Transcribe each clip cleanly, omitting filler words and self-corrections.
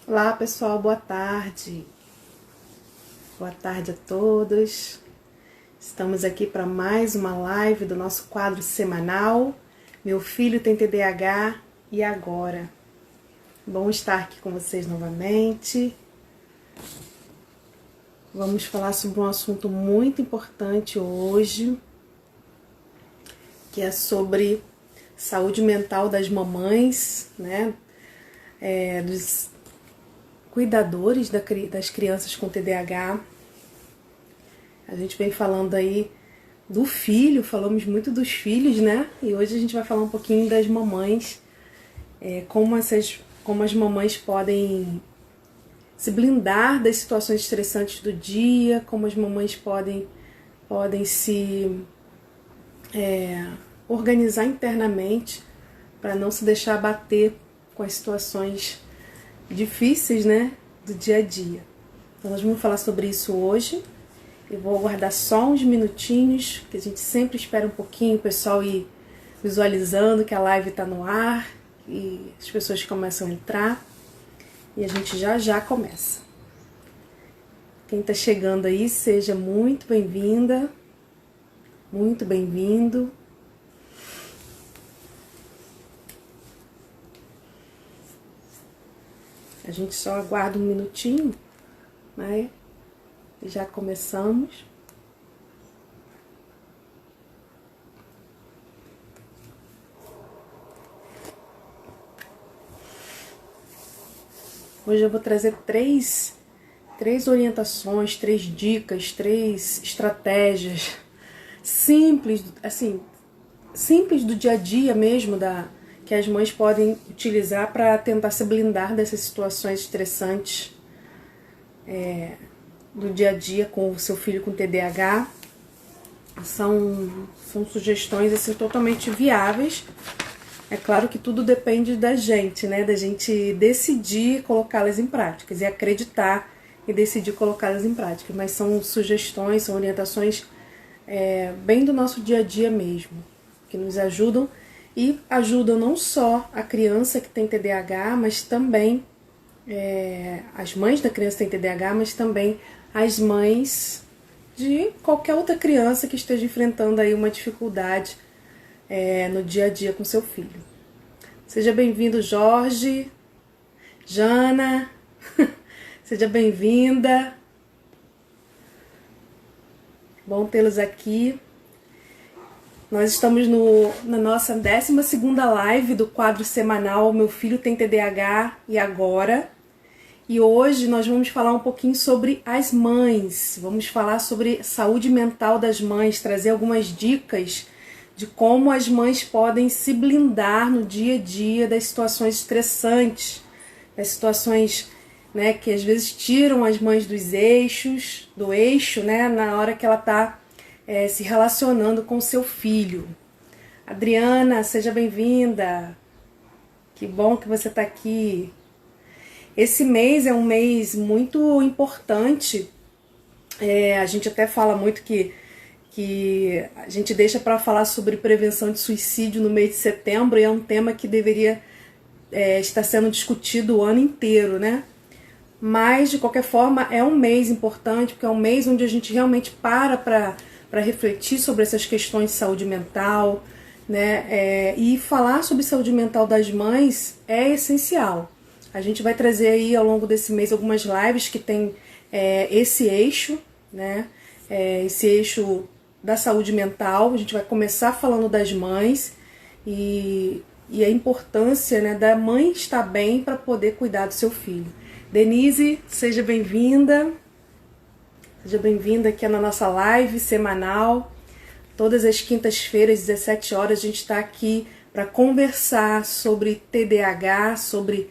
Olá pessoal, boa tarde. Boa tarde a todos. Estamos aqui para mais uma live do nosso quadro semanal. Meu filho tem TDAH e agora? Bom estar aqui com vocês novamente. Vamos falar sobre um assunto muito importante hoje, que é sobre saúde mental das mamães, né? Dos cuidadores das crianças com TDAH. A gente vem falando aí do filho, falamos muito dos filhos, né? E hoje a gente vai falar um pouquinho das mamães, como as mamães podem se blindar das situações estressantes do dia, como as mamães podem se organizar internamente para não se deixar abater com as situações difíceis, né, do dia a dia. Então nós vamos falar sobre isso hoje. Eu vou aguardar só uns minutinhos, que a gente sempre espera um pouquinho o pessoal ir visualizando que a live está no ar e as pessoas começam a entrar e a gente já começa. Quem está chegando aí, seja muito bem-vinda, muito bem-vindo. A gente só aguarda um minutinho, né? E já começamos. Hoje eu vou trazer três orientações, 3 dicas, 3 estratégias simples, assim, simples do dia a dia mesmo, que as mães podem utilizar para tentar se blindar dessas situações estressantes do dia a dia com o seu filho com TDAH. São sugestões assim, totalmente viáveis. É claro que tudo depende da gente, né? Da gente decidir colocá-las em práticas e acreditar e decidir colocá-las em prática. Mas são sugestões, são orientações bem do nosso dia a dia mesmo, que nos ajudam e ajudam não só a criança que tem TDAH, mas também as mães da criança que tem TDAH, mas também as mães de qualquer outra criança que esteja enfrentando aí uma dificuldade no dia a dia com seu filho. Seja bem-vindo, Jorge, Jana, seja bem-vinda. Bom tê-los aqui. Nós estamos na nossa 12ª live do quadro semanal Meu Filho tem TDAH e agora? E hoje nós vamos falar um pouquinho sobre as mães. Vamos falar sobre saúde mental das mães, trazer algumas dicas de como as mães podem se blindar no dia a dia das situações estressantes, das situações, né, que às vezes tiram as mães do eixo, né, na hora que ela está se relacionando com seu filho. Adriana, seja bem-vinda. Que bom que você está aqui. Esse mês é um mês muito importante. A gente até fala muito que a gente deixa para falar sobre prevenção de suicídio no mês de setembro, e é um tema que deveria estar sendo discutido o ano inteiro, né? Mas, de qualquer forma, é um mês importante, porque é um mês onde a gente realmente para refletir sobre essas questões de saúde mental, né? E falar sobre saúde mental das mães é essencial. A gente vai trazer aí ao longo desse mês algumas lives que tem esse eixo, né? Esse eixo da saúde mental. A gente vai começar falando das mães e a importância, né, da mãe estar bem para poder cuidar do seu filho. Denise, seja bem-vinda. Seja bem-vinda aqui na nossa live semanal. Todas as quintas-feiras, 17 horas, a gente está aqui para conversar sobre TDAH, sobre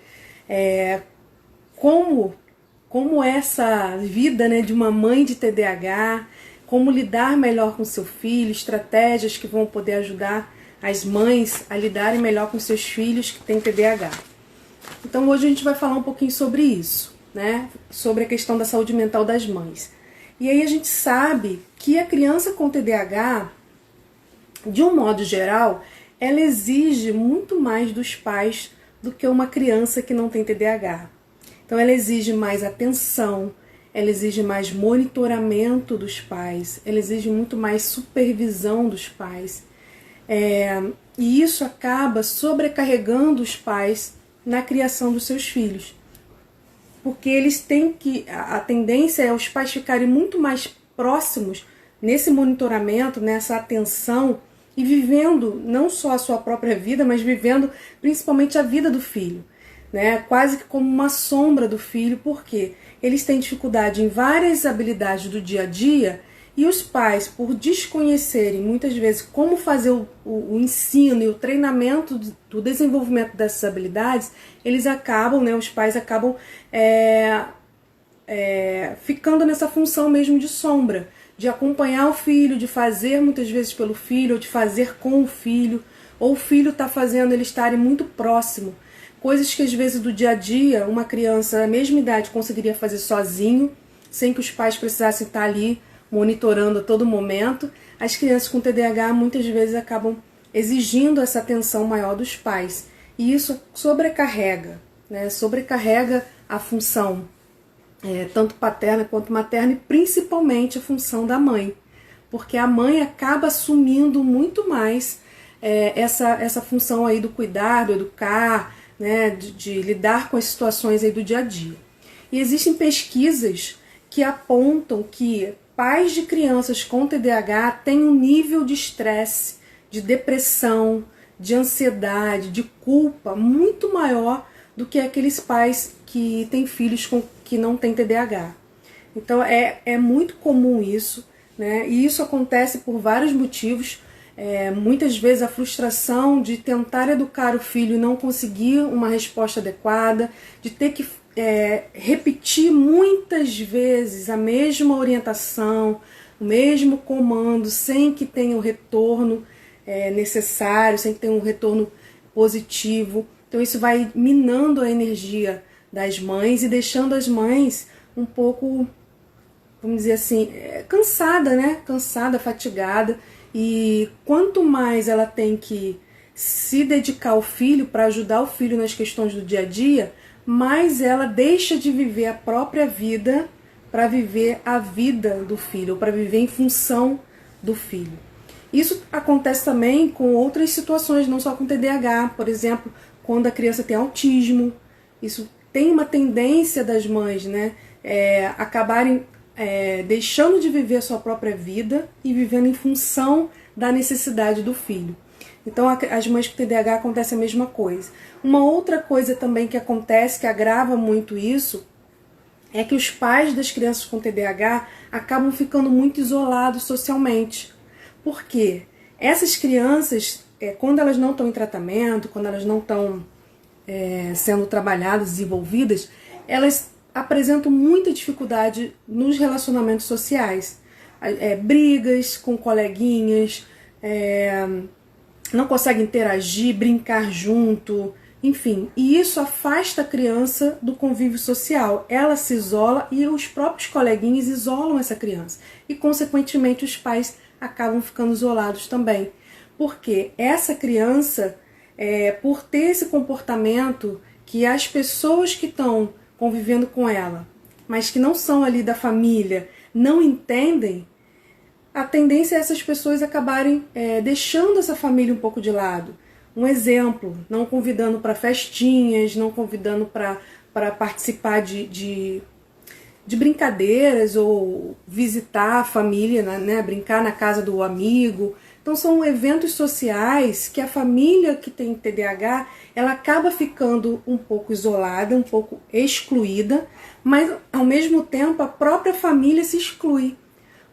como é essa vida, né, de uma mãe de TDAH, como lidar melhor com seu filho, estratégias que vão poder ajudar as mães a lidarem melhor com seus filhos que têm TDAH. Então hoje a gente vai falar um pouquinho sobre isso, né, sobre a questão da saúde mental das mães. E aí a gente sabe que a criança com TDAH, de um modo geral, ela exige muito mais dos pais do que uma criança que não tem TDAH. Então ela exige mais atenção, ela exige mais monitoramento dos pais, ela exige muito mais supervisão dos pais. E isso acaba sobrecarregando os pais na criação dos seus filhos. Porque eles têm que... A tendência é os pais ficarem muito mais próximos nesse monitoramento, nessa atenção, e vivendo não só a sua própria vida, mas vivendo principalmente a vida do filho, né? Quase que como uma sombra do filho, porque eles têm dificuldade em várias habilidades do dia a dia, e os pais, por desconhecerem muitas vezes como fazer o ensino e o treinamento do desenvolvimento dessas habilidades, eles acabam, né, os pais acabam ficando nessa função mesmo de sombra, de acompanhar o filho, de fazer muitas vezes pelo filho, ou de fazer com o filho, ou o filho está fazendo ele estarem muito próximo. Coisas que às vezes do dia a dia uma criança da mesma idade conseguiria fazer sozinho, sem que os pais precisassem estar ali monitorando a todo momento. As crianças com TDAH muitas vezes acabam exigindo essa atenção maior dos pais. E isso sobrecarrega, né? Sobrecarrega a função tanto paterna quanto materna, e principalmente a função da mãe, porque a mãe acaba assumindo muito mais essa função aí do cuidar, do educar, né, de lidar com as situações aí do dia a dia. E existem pesquisas que apontam que pais de crianças com TDAH têm um nível de estresse, de depressão, de ansiedade, de culpa muito maior do que aqueles pais que têm filhos que não têm TDAH. Então é muito comum isso, né? E isso acontece por vários motivos. Muitas vezes a frustração de tentar educar o filho e não conseguir uma resposta adequada, de ter que repetir muitas vezes a mesma orientação, o mesmo comando, sem que tenha o retorno necessário, sem que tenha um retorno positivo. Então isso vai minando a energia das mães e deixando as mães um pouco, vamos dizer assim, cansada, né? Cansada, fatigada. E quanto mais ela tem que se dedicar ao filho, para ajudar o filho nas questões do dia a dia, mais ela deixa de viver a própria vida para viver a vida do filho, para viver em função do filho. Isso acontece também com outras situações, não só com TDAH. Por exemplo, quando a criança tem autismo, isso tem uma tendência das mães, né, acabarem deixando de viver a sua própria vida e vivendo em função da necessidade do filho. Então as mães com TDAH acontece a mesma coisa. Uma outra coisa também que acontece, que agrava muito isso, é que os pais das crianças com TDAH acabam ficando muito isolados socialmente. Por quê? Essas crianças, quando elas não estão em tratamento, quando elas não estão sendo trabalhadas, desenvolvidas, elas apresentam muita dificuldade nos relacionamentos sociais. Brigas com coleguinhas, não conseguem interagir, brincar junto, enfim. E isso afasta a criança do convívio social. Ela se isola e os próprios coleguinhas isolam essa criança. E, consequentemente, os pais acabam ficando isolados também. Porque essa criança, por ter esse comportamento que as pessoas que estão convivendo com ela, mas que não são ali da família, não entendem, a tendência é essas pessoas acabarem deixando essa família um pouco de lado. Um exemplo, não convidando para festinhas, não convidando para participar de brincadeiras ou visitar a família, né, brincar na casa do amigo. Então são eventos sociais que a família que tem TDAH, ela acaba ficando um pouco isolada, um pouco excluída, mas ao mesmo tempo a própria família se exclui.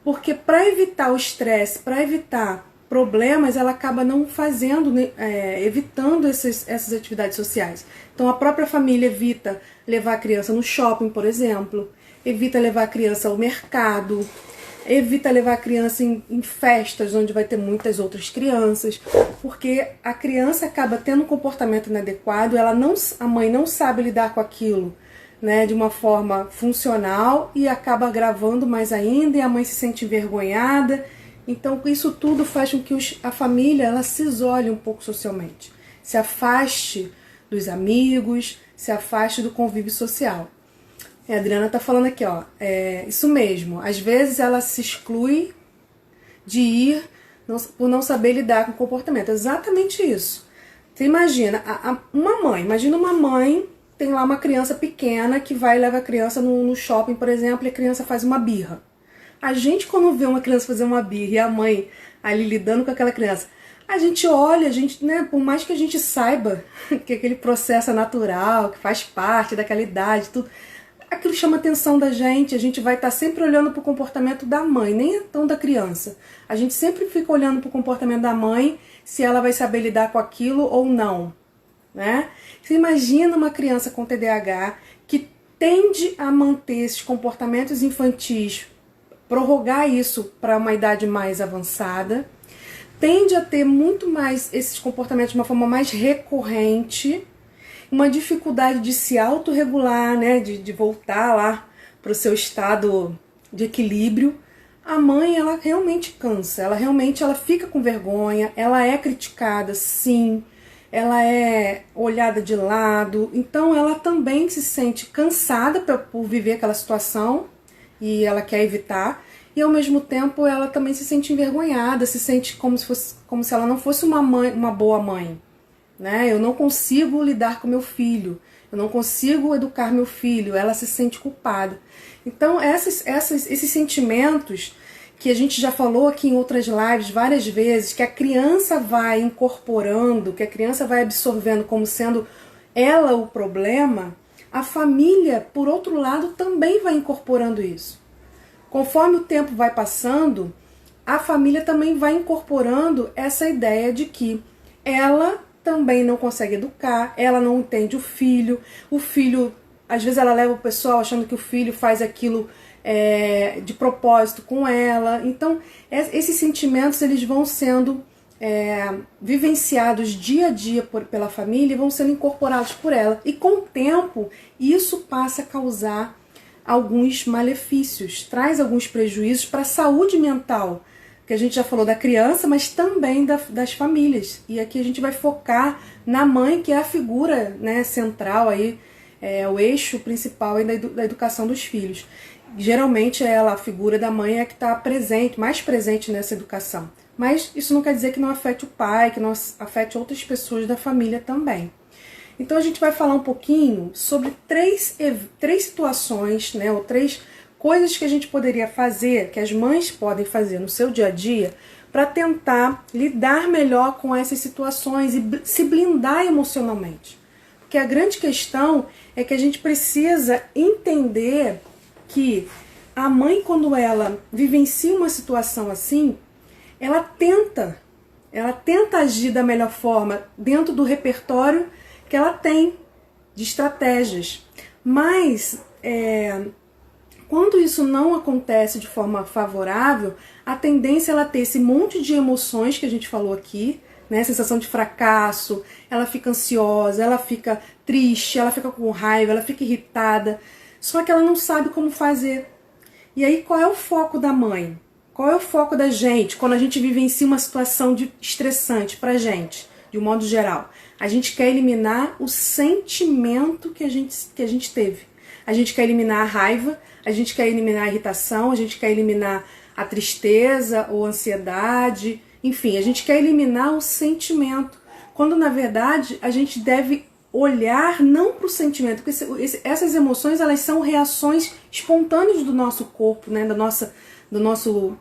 Porque para evitar o estresse, para evitar problemas, ela acaba não fazendo, evitando essas atividades sociais. Então a própria família evita levar a criança no shopping, por exemplo, evita levar a criança ao mercado, evita levar a criança em festas onde vai ter muitas outras crianças, porque a criança acaba tendo um comportamento inadequado, a mãe não sabe lidar com aquilo, né, de uma forma funcional, e acaba agravando mais ainda, e a mãe se sente envergonhada. Então isso tudo faz com que a família ela se isole um pouco socialmente, se afaste dos amigos, se afaste do convívio social. A Adriana tá falando aqui, ó, isso mesmo, às vezes ela se exclui de ir por não saber lidar com o comportamento. Exatamente isso. Você imagina, imagina uma mãe, tem lá uma criança pequena que vai e leva a criança no shopping, por exemplo, e a criança faz uma birra. A gente, quando vê uma criança fazer uma birra e a mãe ali lidando com aquela criança, a gente olha, né, por mais que a gente saiba que aquele processo é natural, que faz parte daquela idade, tudo, aquilo chama a atenção da gente, a gente vai estar sempre olhando para o comportamento da mãe, nem tão da criança. A gente sempre fica olhando para o comportamento da mãe, se ela vai saber lidar com aquilo ou não, né? Você imagina uma criança com TDAH que tende a manter esses comportamentos infantis, prorrogar isso para uma idade mais avançada, tende a ter muito mais esses comportamentos de uma forma mais recorrente, uma dificuldade de se autorregular, né, de voltar lá para o seu estado de equilíbrio. A mãe, ela realmente cansa, ela fica com vergonha, ela é criticada, sim, ela é olhada de lado, então ela também se sente cansada por viver aquela situação e ela quer evitar, e ao mesmo tempo ela também se sente envergonhada, se sente como se ela não fosse uma boa mãe. Né? Eu não consigo lidar com meu filho, eu não consigo educar meu filho, ela se sente culpada. Então esses sentimentos que a gente já falou aqui em outras lives várias vezes, que a criança vai incorporando, que a criança vai absorvendo como sendo ela o problema, a família, por outro lado, também vai incorporando isso. Conforme o tempo vai passando, a família também vai incorporando essa ideia de que ela também não consegue educar, ela não entende o filho, às vezes ela leva o pessoal achando que o filho faz aquilo de propósito com ela. Então, esses sentimentos eles vão sendo vivenciados dia a dia pela família e vão sendo incorporados por ela. E com o tempo, isso passa a causar alguns malefícios, traz alguns prejuízos para a saúde mental, que a gente já falou da criança, mas também das famílias. E aqui a gente vai focar na mãe, que é a figura, né, central, aí, o eixo principal aí da educação dos filhos. Geralmente a figura da mãe é que está mais presente nessa educação. Mas isso não quer dizer que não afete o pai, que não afete outras pessoas da família também. Então a gente vai falar um pouquinho sobre três situações, né, ou três coisas que a gente poderia fazer, que as mães podem fazer no seu dia a dia, para tentar lidar melhor com essas situações e se blindar emocionalmente. Porque a grande questão é que a gente precisa entender que a mãe, quando ela vivencia uma situação assim, ela tenta agir da melhor forma dentro do repertório que ela tem de estratégias. Mas quando isso não acontece de forma favorável, a tendência é ela ter esse monte de emoções que a gente falou aqui, né? Sensação de fracasso, ela fica ansiosa, ela fica triste, ela fica com raiva, ela fica irritada, só que ela não sabe como fazer. E aí qual é o foco da mãe? Qual é o foco da gente quando a gente vivencia uma situação estressante pra gente, de um modo geral? A gente quer eliminar o sentimento que a gente teve. A gente quer eliminar a raiva, a gente quer eliminar a irritação, a gente quer eliminar a tristeza ou a ansiedade, enfim, a gente quer eliminar o sentimento. Quando, na verdade, a gente deve olhar não para o sentimento, porque essas emoções elas são reações espontâneas do nosso corpo, né, do nosso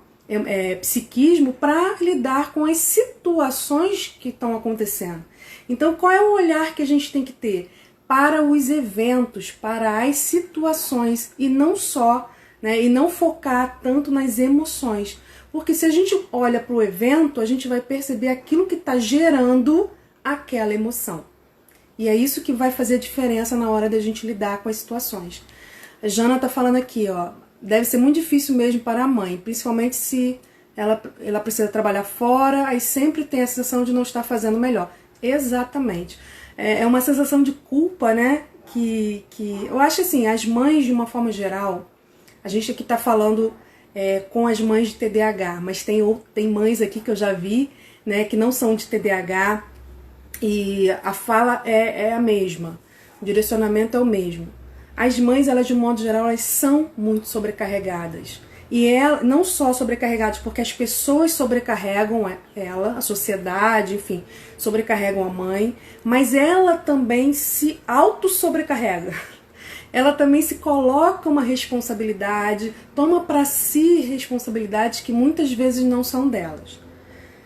psiquismo, para lidar com as situações que estão acontecendo. Então, qual é o olhar que a gente tem que ter? Para os eventos, para as situações, e não só, né, e não focar tanto nas emoções. Porque se a gente olha para o evento, a gente vai perceber aquilo que está gerando aquela emoção. E é isso que vai fazer a diferença na hora da gente lidar com as situações. A Jana está falando aqui, ó, deve ser muito difícil mesmo para a mãe, principalmente se ela precisa trabalhar fora, aí sempre tem a sensação de não estar fazendo melhor. Exatamente. É uma sensação de culpa, né? Que eu acho assim, as mães, de uma forma geral, a gente aqui está falando com as mães de TDAH, mas tem mães aqui que eu já vi, né, que não são de TDAH, e a fala é a mesma, o direcionamento é o mesmo. As mães, elas de um modo geral, elas são muito sobrecarregadas. E não só sobrecarregadas porque as pessoas sobrecarregam ela, a sociedade, enfim, sobrecarregam a mãe, mas ela também se auto-sobrecarrega. Ela também se coloca uma responsabilidade, toma para si responsabilidades que muitas vezes não são delas.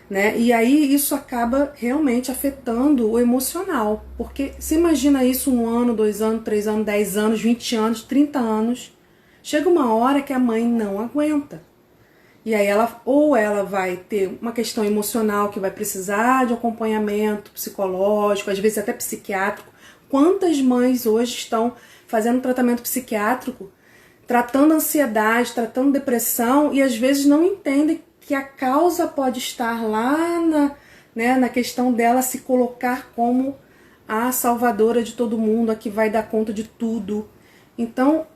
Né? E aí isso acaba realmente afetando o emocional, porque você imagina isso 1 ano, 2 anos, 3 anos, 10 anos, 20 anos, 30 anos, chega uma hora que a mãe não aguenta. E aí ela vai ter uma questão emocional que vai precisar de acompanhamento psicológico, às vezes até psiquiátrico. Quantas mães hoje estão fazendo tratamento psiquiátrico, tratando ansiedade, tratando depressão e às vezes não entendem que a causa pode estar lá na questão dela se colocar como a salvadora de todo mundo, a que vai dar conta de tudo. Então,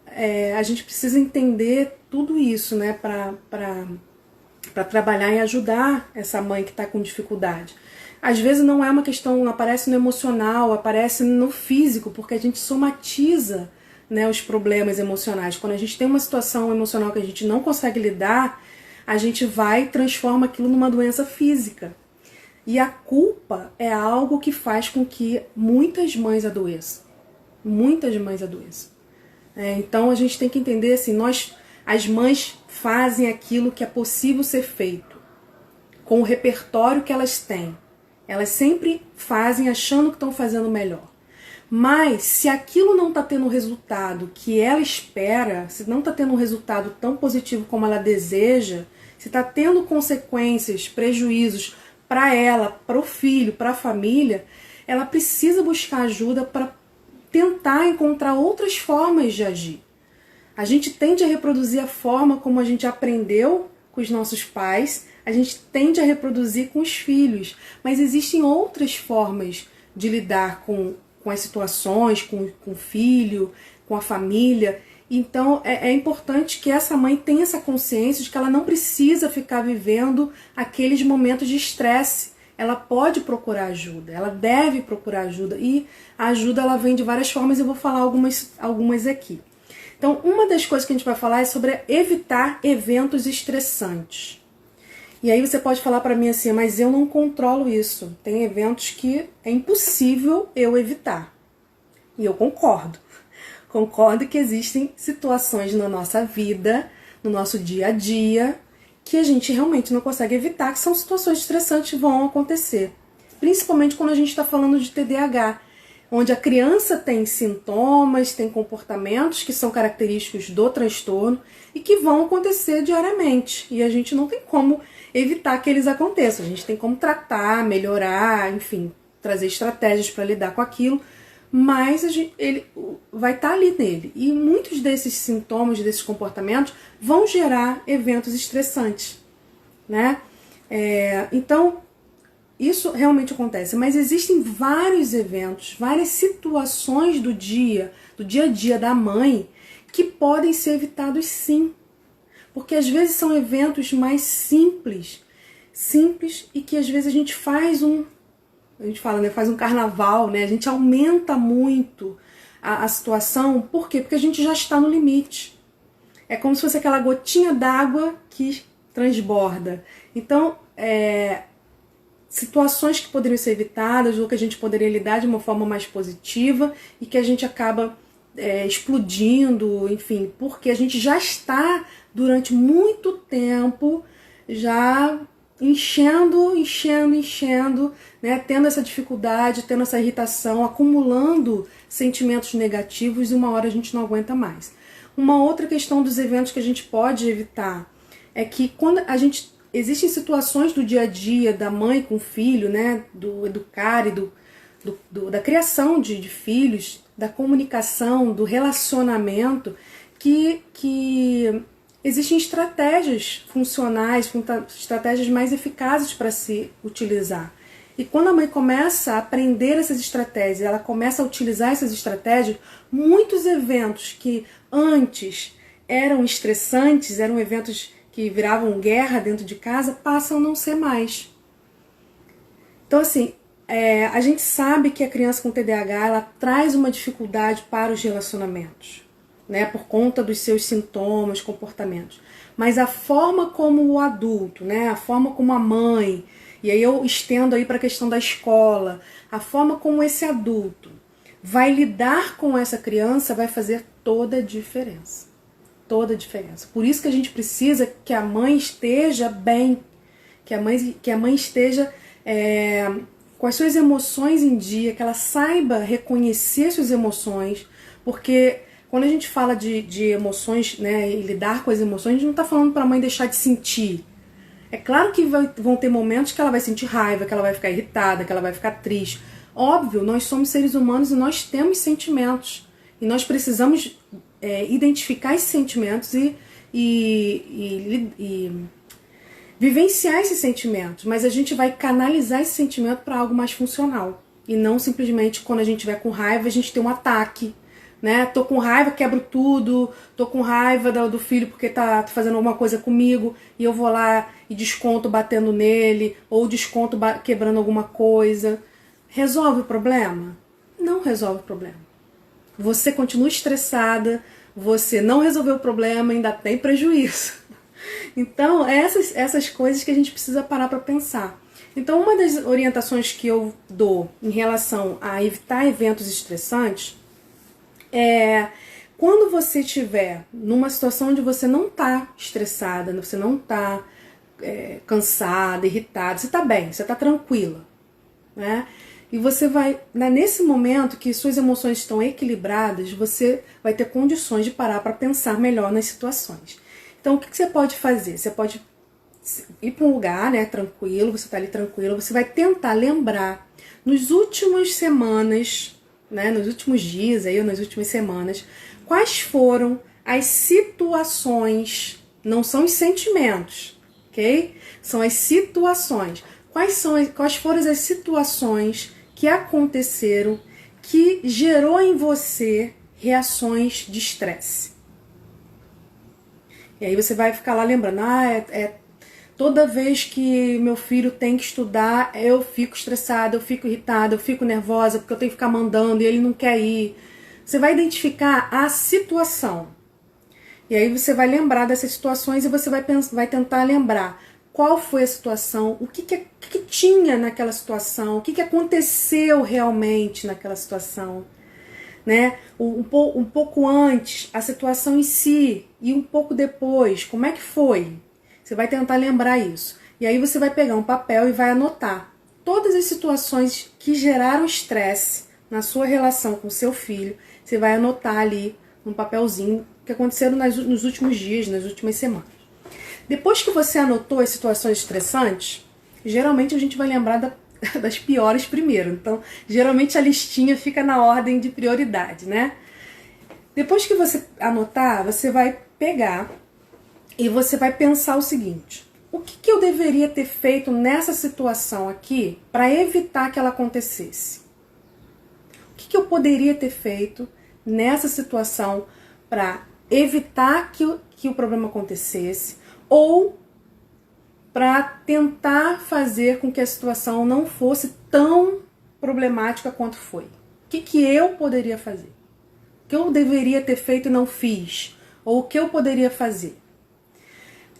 a gente precisa entender tudo isso, né, para trabalhar e ajudar essa mãe que está com dificuldade. Às vezes não é uma questão, não aparece no emocional, aparece no físico, porque a gente somatiza, né, os problemas emocionais. Quando a gente tem uma situação emocional que a gente não consegue lidar, a gente vai e transforma aquilo numa doença física. E a culpa é algo que faz com que muitas mães adoeçam. Muitas mães adoeçam. Então a gente tem que entender assim, as mães fazem aquilo que é possível ser feito, com o repertório que elas têm. Elas sempre fazem achando que estão fazendo melhor. Mas se aquilo não está tendo o resultado que ela espera, se não está tendo um resultado tão positivo como ela deseja, se está tendo consequências, prejuízos para ela, para o filho, para a família, ela precisa buscar ajuda para tentar encontrar outras formas de agir. A gente tende a reproduzir a forma como a gente aprendeu com os nossos pais, a gente tende a reproduzir com os filhos, mas existem outras formas de lidar com as situações, com o filho, com a família. Então é importante que essa mãe tenha essa consciência de que ela não precisa ficar vivendo aqueles momentos de estresse. Ela pode procurar ajuda, ela deve procurar ajuda, e a ajuda ela vem de várias formas, eu vou falar algumas aqui. Então, uma das coisas que a gente vai falar é sobre evitar eventos estressantes. E aí você pode falar para mim assim, mas eu não controlo isso. Tem eventos que é impossível eu evitar. E eu concordo. Concordo que existem situações na nossa vida, no nosso dia a dia, que a gente realmente não consegue evitar, que são situações estressantes que vão acontecer. Principalmente quando a gente está falando de TDAH, onde a criança tem sintomas, tem comportamentos que são característicos do transtorno e que vão acontecer diariamente. E a gente não tem como evitar que eles aconteçam. A gente tem como tratar, melhorar, enfim, trazer estratégias para lidar com aquilo, mas ele vai estar ali nele. E muitos desses sintomas, desses comportamentos, vão gerar eventos estressantes, né? Então, isso realmente acontece, mas existem vários eventos, várias situações do dia a dia da mãe, que podem ser evitados sim. Porque às vezes são eventos mais simples e que às vezes a gente faz a gente fala, né, faz um carnaval, né? A gente aumenta muito a situação. Por quê? Porque a gente já está no limite. É como se fosse aquela gotinha d'água que transborda. Então, situações que poderiam ser evitadas ou que a gente poderia lidar de uma forma mais positiva e que a gente acaba explodindo, enfim, porque a gente já está durante muito tempo já enchendo, né, tendo essa dificuldade, tendo essa irritação, acumulando sentimentos negativos, e uma hora a gente não aguenta mais. Uma outra questão dos eventos que a gente pode evitar é que quando existem situações do dia a dia da mãe com o filho, né, do educar e da criação de filhos, da comunicação, do relacionamento, que existem estratégias funcionais, estratégias mais eficazes para se utilizar. E quando a mãe começa a aprender essas estratégias, ela começa a utilizar essas estratégias, muitos eventos que antes eram estressantes, eram eventos que viravam guerra dentro de casa, passam a não ser mais. Então, assim, a gente sabe que a criança com TDAH ela traz uma dificuldade para os relacionamentos. né, por conta dos seus sintomas, comportamentos, mas a forma como o adulto, né, a forma como a mãe, e aí eu estendo aí para a questão da escola, a forma como esse adulto vai lidar com essa criança vai fazer toda a diferença. Toda a diferença. Por isso que a gente precisa que a mãe esteja bem, que a mãe esteja com as suas emoções em dia, que ela saiba reconhecer suas emoções, porque quando a gente fala de emoções, né, e lidar com as emoções, a gente não está falando para a mãe deixar de sentir. É claro que vão ter momentos que ela vai sentir raiva, que ela vai ficar irritada, que ela vai ficar triste. Óbvio, nós somos seres humanos e nós temos sentimentos. E nós precisamos identificar esses sentimentos e vivenciar esses sentimentos. Mas a gente vai canalizar esse sentimento para algo mais funcional. E não simplesmente quando a gente estiver com raiva, a gente ter um ataque. Né? Tô com raiva, quebro tudo, tô com raiva do filho porque tá fazendo alguma coisa comigo e eu vou lá e desconto batendo nele ou desconto quebrando alguma coisa. Resolve o problema? Não resolve o problema. Você continua estressada, você não resolveu o problema, ainda tem prejuízo. Então, essas coisas que a gente precisa parar para pensar. Então, uma das orientações que eu dou em relação a evitar eventos estressantes quando você estiver numa situação onde você não está estressada, você não está cansada, irritada, você está bem, você está tranquila, né? E você vai, nesse momento que suas emoções estão equilibradas, você vai ter condições de parar para pensar melhor nas situações. Então, o que você pode fazer? Você pode ir para um lugar, né, tranquilo, você está ali tranquilo, você vai tentar lembrar nos últimas semanas, né, nos últimos dias, aí, nas últimas semanas, quais foram as situações, não são os sentimentos, ok? São as situações. Quais foram as situações que aconteceram que gerou em você reações de estresse? E aí você vai ficar lá lembrando, toda vez que meu filho tem que estudar, eu fico estressada, eu fico irritada, eu fico nervosa, porque eu tenho que ficar mandando e ele não quer ir. Você vai identificar a situação. E aí você vai lembrar dessas situações e você vai tentar lembrar qual foi a situação, o que tinha naquela situação, o que aconteceu realmente naquela situação. Né? Um pouco antes, a situação em si, e um pouco depois, como é que foi? Você vai tentar lembrar isso. E aí você vai pegar um papel e vai anotar todas as situações que geraram estresse na sua relação com seu filho. Você vai anotar ali num papelzinho que aconteceram nos últimos dias, nas últimas semanas. Depois que você anotou as situações estressantes, geralmente a gente vai lembrar das piores primeiro. Então, geralmente a listinha fica na ordem de prioridade, né? Depois que você anotar, você vai pegar e você vai pensar o seguinte: o que eu deveria ter feito nessa situação aqui para evitar que ela acontecesse? O que eu poderia ter feito nessa situação para evitar que o problema acontecesse ou para tentar fazer com que a situação não fosse tão problemática quanto foi? O que eu poderia fazer? O que eu deveria ter feito e não fiz? Ou o que eu poderia fazer?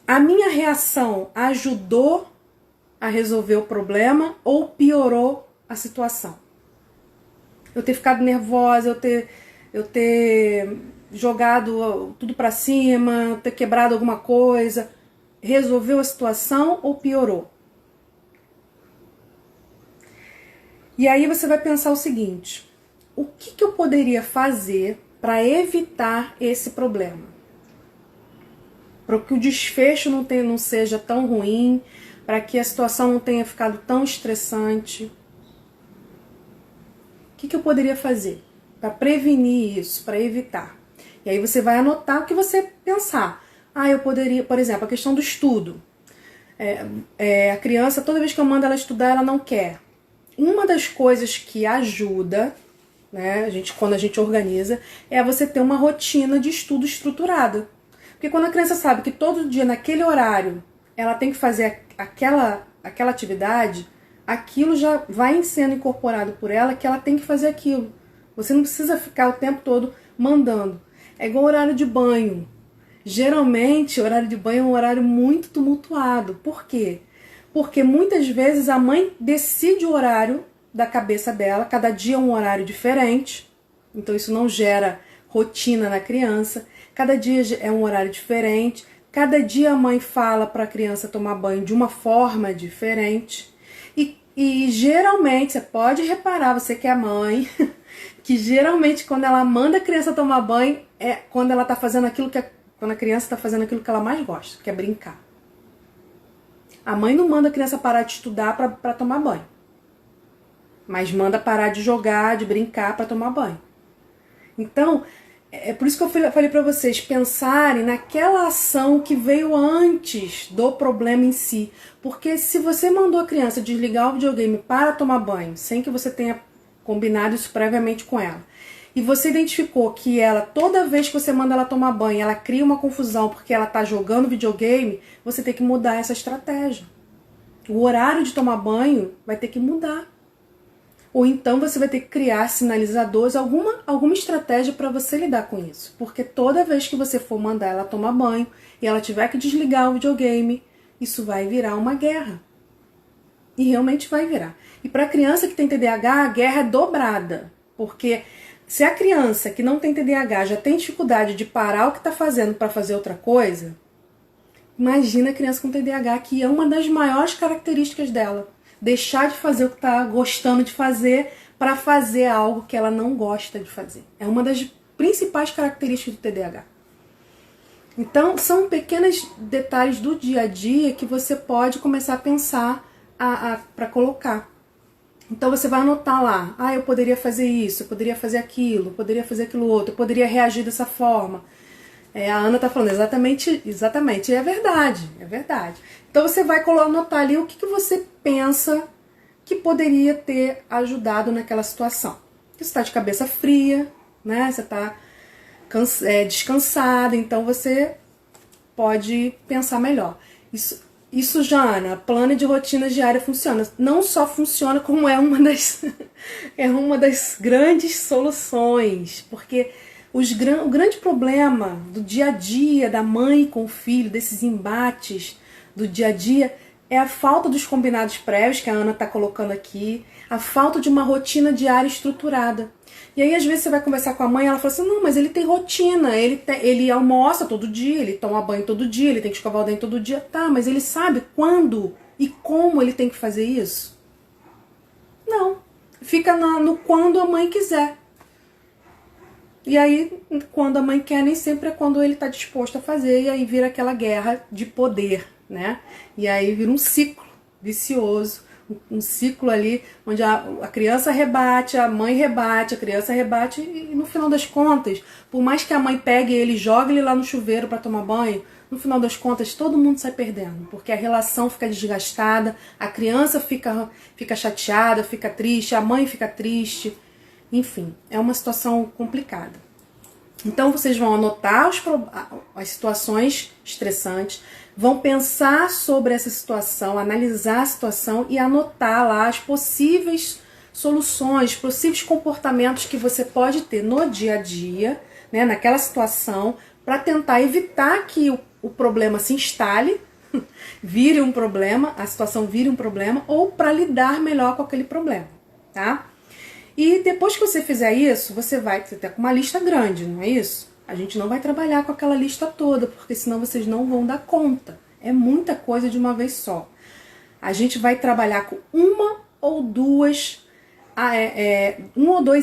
A minha reação ajudou a resolver o problema ou piorou a situação? Eu ter ficado nervosa, eu ter jogado tudo pra cima, ter quebrado alguma coisa, resolveu a situação ou piorou? E aí você vai pensar o seguinte: o que eu poderia fazer para evitar esse problema? Para que o desfecho não seja tão ruim, para que a situação não tenha ficado tão estressante. O que eu poderia fazer para prevenir isso, para evitar? E aí você vai anotar o que você pensar. Eu poderia, por exemplo, a questão do estudo. A criança, toda vez que eu mando ela estudar, ela não quer. Uma das coisas que ajuda, né, quando a gente organiza, é você ter uma rotina de estudo estruturada. Porque quando a criança sabe que todo dia, naquele horário, ela tem que fazer aquela atividade, aquilo já vai sendo incorporado por ela, que ela tem que fazer aquilo. Você não precisa ficar o tempo todo mandando. É igual horário de banho. Geralmente, o horário de banho é um horário muito tumultuado. Por quê? Porque muitas vezes a mãe decide o horário da cabeça dela, cada dia é um horário diferente, então isso não gera rotina na criança, cada dia é um horário diferente, cada dia a mãe fala para a criança tomar banho de uma forma diferente, e geralmente, você pode reparar, você que é mãe, que geralmente quando ela manda a criança tomar banho, é quando ela tá fazendo aquilo quando a criança está fazendo aquilo que ela mais gosta, que é brincar. A mãe não manda a criança parar de estudar para tomar banho, mas manda parar de jogar, de brincar para tomar banho. Então, é por isso que eu falei para vocês pensarem naquela ação que veio antes do problema em si. Porque se você mandou a criança desligar o videogame para tomar banho, sem que você tenha combinado isso previamente com ela, e você identificou que ela, toda vez que você manda ela tomar banho, ela cria uma confusão porque ela está jogando videogame, você tem que mudar essa estratégia. O horário de tomar banho vai ter que mudar. Ou então você vai ter que criar sinalizadores, alguma estratégia para você lidar com isso. Porque toda vez que você for mandar ela tomar banho e ela tiver que desligar o videogame, isso vai virar uma guerra. E realmente vai virar. E para a criança que tem TDAH, a guerra é dobrada. Porque se a criança que não tem TDAH já tem dificuldade de parar o que está fazendo para fazer outra coisa, imagina a criança com TDAH, que é uma das maiores características dela. Deixar de fazer o que está gostando de fazer para fazer algo que ela não gosta de fazer. É uma das principais características do TDAH. Então, são pequenos detalhes do dia a dia que você pode começar a pensar para colocar. Então, você vai anotar lá, eu poderia fazer isso, eu poderia fazer aquilo, eu poderia fazer aquilo outro, eu poderia reagir dessa forma. A Ana tá falando exatamente, e é verdade. Então você vai anotar ali o que você pensa que poderia ter ajudado naquela situação. Você está de cabeça fria, né? Você está descansada, então você pode pensar melhor. Isso, Jana, plano de rotina diária funciona. Não só funciona, como é uma das grandes soluções, porque o grande problema do dia a dia da mãe com o filho, desses embates do dia a dia, é a falta dos combinados prévios, que a Ana está colocando aqui, a falta de uma rotina diária estruturada. E aí, às vezes, você vai conversar com a mãe e ela fala assim, não, mas ele tem rotina, ele almoça todo dia, ele toma banho todo dia, ele tem que escovar o dente todo dia. Tá, mas ele sabe quando e como ele tem que fazer isso? Não. Fica no quando a mãe quiser. E aí, quando a mãe quer, nem sempre é quando ele está disposto a fazer, e aí vira aquela guerra de poder, né? E aí vira um ciclo vicioso, um ciclo ali onde a criança rebate, a mãe rebate, a criança rebate, e no final das contas, por mais que a mãe pegue ele e jogue ele lá no chuveiro para tomar banho, no final das contas todo mundo sai perdendo, porque a relação fica desgastada, a criança fica chateada, fica triste, a mãe fica triste. Enfim, é uma situação complicada. Então, vocês vão anotar as situações estressantes, vão pensar sobre essa situação, analisar a situação e anotar lá as possíveis soluções, possíveis comportamentos que você pode ter no dia a dia, né, naquela situação, para tentar evitar que o problema se instale, vire um problema, a situação vire um problema, ou para lidar melhor com aquele problema, tá? E depois que você fizer isso, você ter uma lista grande, não é isso? A gente não vai trabalhar com aquela lista toda, porque senão vocês não vão dar conta. É muita coisa de uma vez só. A gente vai trabalhar com um ou dois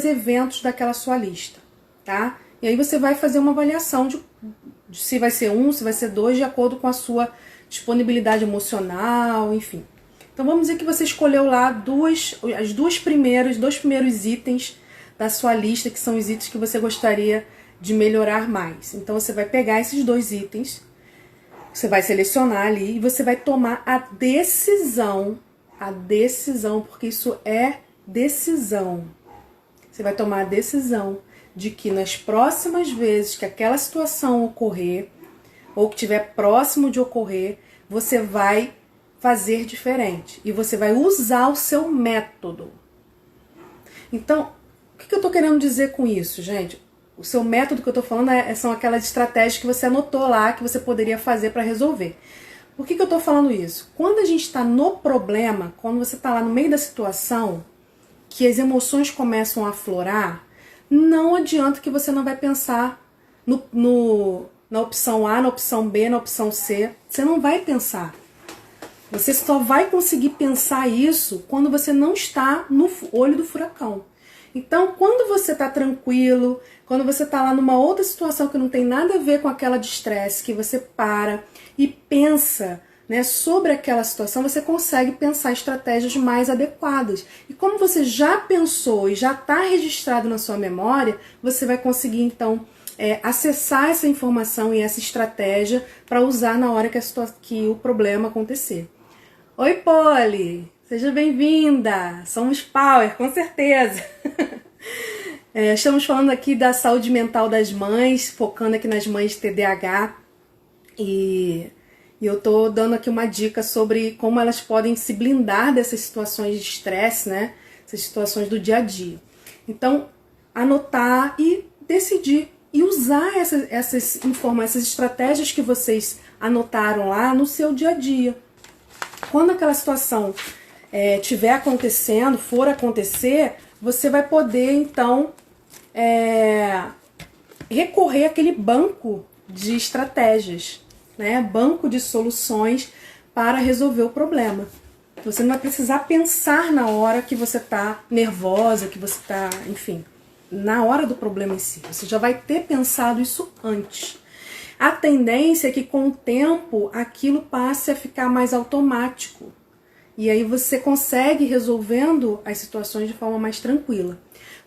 eventos daquela sua lista, tá? E aí você vai fazer uma avaliação de se vai ser se vai ser dois, de acordo com a sua disponibilidade emocional, enfim. Então vamos dizer que você escolheu lá os dois primeiros itens da sua lista, que são os itens que você gostaria de melhorar mais. Então você vai pegar esses 2 itens, você vai selecionar ali e você vai tomar a decisão, porque isso é decisão. Você vai tomar a decisão de que nas próximas vezes que aquela situação ocorrer, ou que estiver próximo de ocorrer, você vai fazer diferente. E você vai usar o seu método. Então, o que eu estou querendo dizer com isso, gente? O seu método que eu tô falando são aquelas estratégias que você anotou lá, que você poderia fazer para resolver. Por que eu tô falando isso? Quando a gente está no problema, quando você está lá no meio da situação, que as emoções começam a aflorar, não adianta que você não vai pensar na opção A, na opção B, na opção C. Você não vai pensar. Você só vai conseguir pensar isso quando você não está no olho do furacão. Então, quando você está tranquilo, quando você está lá numa outra situação que não tem nada a ver com aquela de estresse, que você para e pensa, né, sobre aquela situação, você consegue pensar estratégias mais adequadas. E como você já pensou e já está registrado na sua memória, você vai conseguir, então, acessar essa informação e essa estratégia para usar na hora que o problema acontecer. Oi, Polly! Seja bem-vinda! Somos Power, com certeza! Estamos falando aqui da saúde mental das mães, focando aqui nas mães de TDAH. E eu tô dando aqui uma dica sobre como elas podem se blindar dessas situações de estresse, né? Essas situações do dia a dia. Então, anotar e decidir. E usar essas estratégias que vocês anotaram lá no seu dia a dia. Quando aquela situação estiver acontecendo, for acontecer, você vai poder, então, recorrer àquele banco de estratégias, né? Banco de soluções para resolver o problema. Você não vai precisar pensar na hora que você está nervosa, que você está, enfim, na hora do problema em si. Você já vai ter pensado isso antes. A tendência é que com o tempo aquilo passe a ficar mais automático. E aí você consegue resolvendo as situações de forma mais tranquila.